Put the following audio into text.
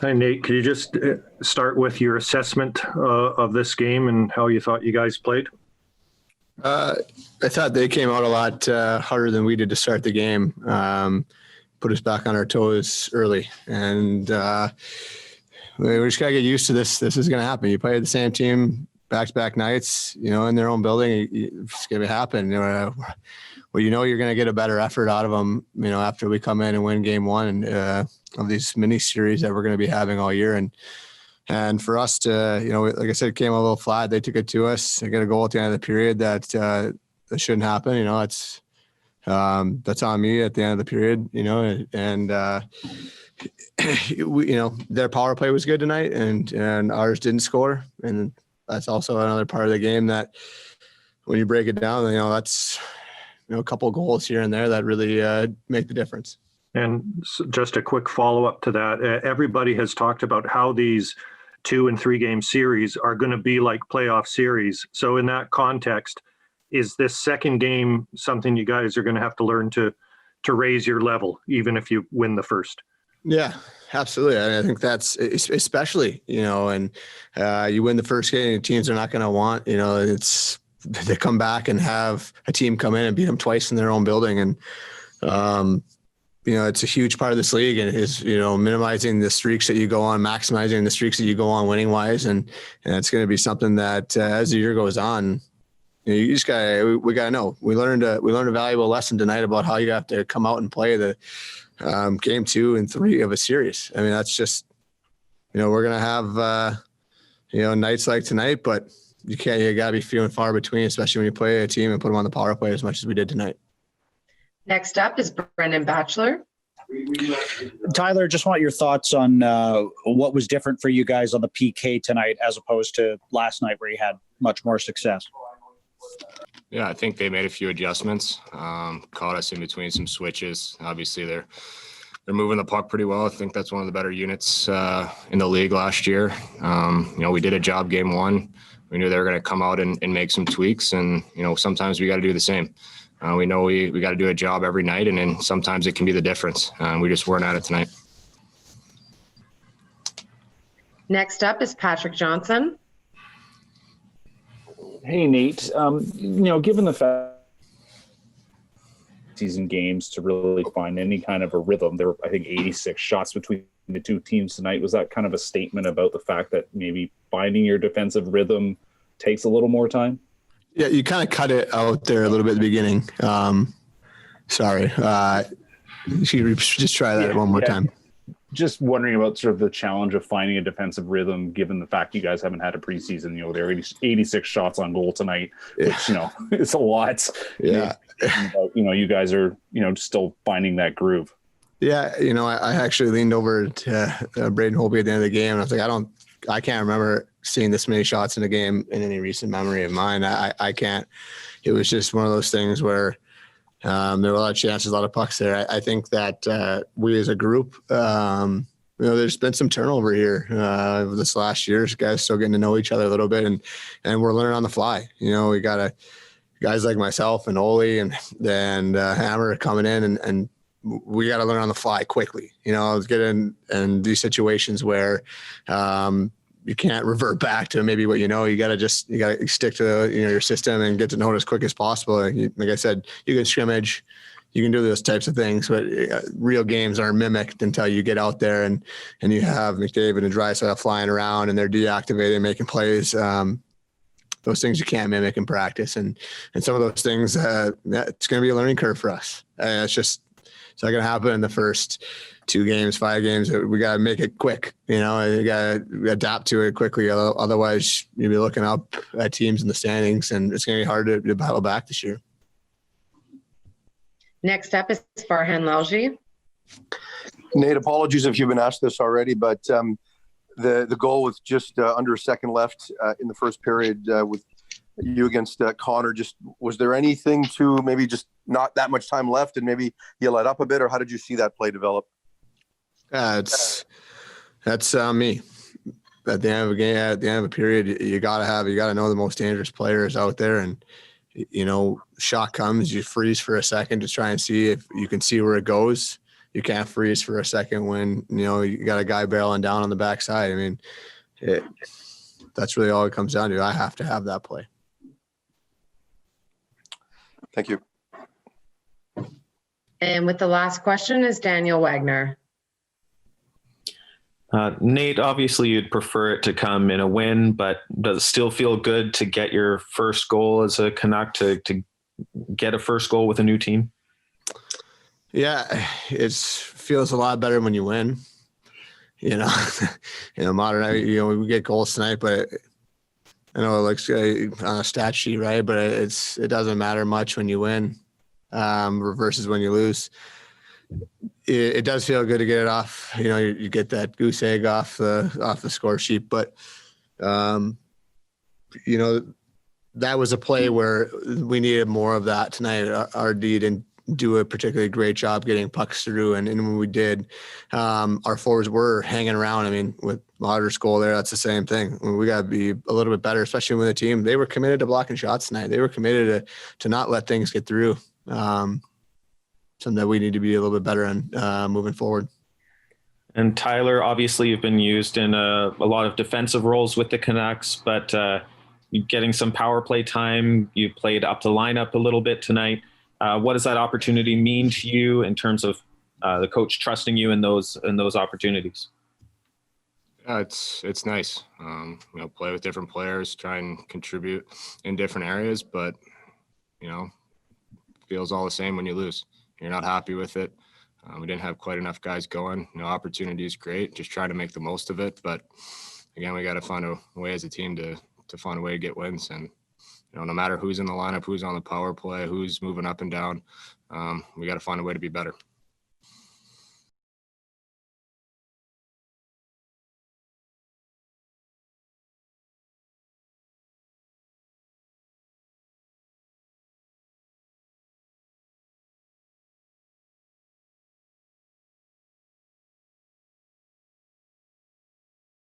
Hi, Nate. Could you just start with your assessment of this game and how you thought you guys played? I thought they came out a lot harder than we did to start the game. Put us back on our toes early, and we just gotta get used to this. This is gonna happen. You play the same team back-to-back nights, in their own building. It's gonna happen. Well, you're gonna get a better effort out of them, after we come in and win game one of these mini series that we're gonna be having all year. And for us to, like I said, it came a little flat. They took it to us. They got a goal at the end of the period that shouldn't happen. It's that's on me at the end of the period. Their power play was good tonight, and ours didn't score. And that's also another part of the game that when you break it down, that's a couple of goals here and there that really make the difference. And just a quick follow-up to that. Everybody has talked about how these 2 and 3 game series are going to be like playoff series. So in that context, is this second game something you guys are going to have to learn to raise your level, even if you win the first? Yeah, absolutely. I think that's especially, and you win the first game, teams are not going to want, it's they come back and have a team come in and beat them twice in their own building. And, it's a huge part of this league, and it is, minimizing the streaks that you go on, maximizing the streaks that you go on winning wise. And it's going to be something that as the year goes on, you just we got to know. We learned a valuable lesson tonight about how you have to come out and play the game 2 and 3 of a series. I mean, that's just, we're going to have, nights like tonight, but you got to be few and far between, especially when you play a team and put them on the power play as much as we did tonight. Next up is Brendan Batchelor. Tyler, just want your thoughts on what was different for you guys on the PK tonight as opposed to last night where you had much more success. Yeah, I think they made a few adjustments, caught us in between some switches. Obviously, they're moving the puck pretty well. I think that's one of the better units in the league last year. We did a job game 1. We knew they were going to come out and make some tweaks, and sometimes we got to do the same. We know we got to do a job every night, and then sometimes it can be the difference. We just weren't at it tonight. Next up is Patrick Johnson. Hey, Nate. Given the fact season games to really find any kind of a rhythm, there were, I think, 86 shots between the two teams tonight. Was that kind of a statement about the fact that maybe finding your defensive rhythm takes a little more time? Yeah, you kind of cut it out there a little bit at the beginning. Sorry. You just try that one more time. Just wondering about sort of the challenge of finding a defensive rhythm, given the fact you guys haven't had a preseason. There are 86 shots on goal tonight, which, it's a lot. Yeah. You guys are, still finding that groove. Yeah. I actually leaned over to Braden Holby at the end of the game, and I was like, I can't remember seeing this many shots in a game in any recent memory of mine. I can't. It was just one of those things where there were a lot of chances, a lot of pucks there. I think that we as a group, there's been some turnover here this last year. Guys still getting to know each other a little bit, and we're learning on the fly. We got guys like myself and Ole and Hammer coming in, and we got to learn on the fly quickly. Get in these situations where you can't revert back to maybe what you got to stick to your system and get to know it as quick as possible. Like I said, you can scrimmage, you can do those types of things, but real games aren't mimicked until you get out there and you have McDavid and Draisaitl flying around and they're deactivated, making plays. Those things you can't mimic in practice, and some of those things, it's going to be a learning curve for us. It's not going to happen in the first 2 games, 5 games. We got to make it quick. You got to adapt to it quickly. Otherwise, you'll be looking up at teams in the standings, and it's going to be hard to battle back this year. Next up is Farhan Lalji. Nate, apologies if you've been asked this already, but the goal with just under a second left in the first period with you against Connor, was there anything to maybe just not that much time left and maybe you let up a bit, or how did you see that play develop? That's me. At the end of a game, at the end of a period, you got to know the most dangerous players out there, and shot comes, you freeze for a second to try and see if you can see where it goes, you can't freeze for a second when, you got a guy barreling down on the backside. I mean, that's really all it comes down to. I have to have that play. Thank you. And with the last question is Daniel Wagner. Nate, obviously you'd prefer it to come in a win, but does it still feel good to get your first goal as a Canuck, to get a first goal with a new team? Yeah, it feels a lot better when you win. Motte, we get goals tonight, but I know it looks on a stat sheet, right? But it doesn't matter much when you win versus when you lose. It does feel good to get it off. You get that goose egg off the score sheet, but that was a play where we needed more of that tonight. Our D didn't do a particularly great job getting pucks through, and when we did, our forwards were hanging around. I mean, with Motte's goal there, that's the same thing. We got to be a little bit better, especially when the team, they were committed to blocking shots tonight. They were committed to not let things get through. Something that we need to be a little bit better on moving forward. And Tyler, obviously you've been used in a lot of defensive roles with the Canucks, but you're getting some power play time. You played up the lineup a little bit tonight. What does that opportunity mean to you in terms of the coach trusting you in those opportunities? It's nice. Play with different players, try and contribute in different areas, but feels all the same when you lose. You're not happy with it. We didn't have quite enough guys going. Opportunity is great. Just try to make the most of it. But again, we got to find a way as a team to find a way to get wins. And no matter who's in the lineup, who's on the power play, who's moving up and down, we got to find a way to be better.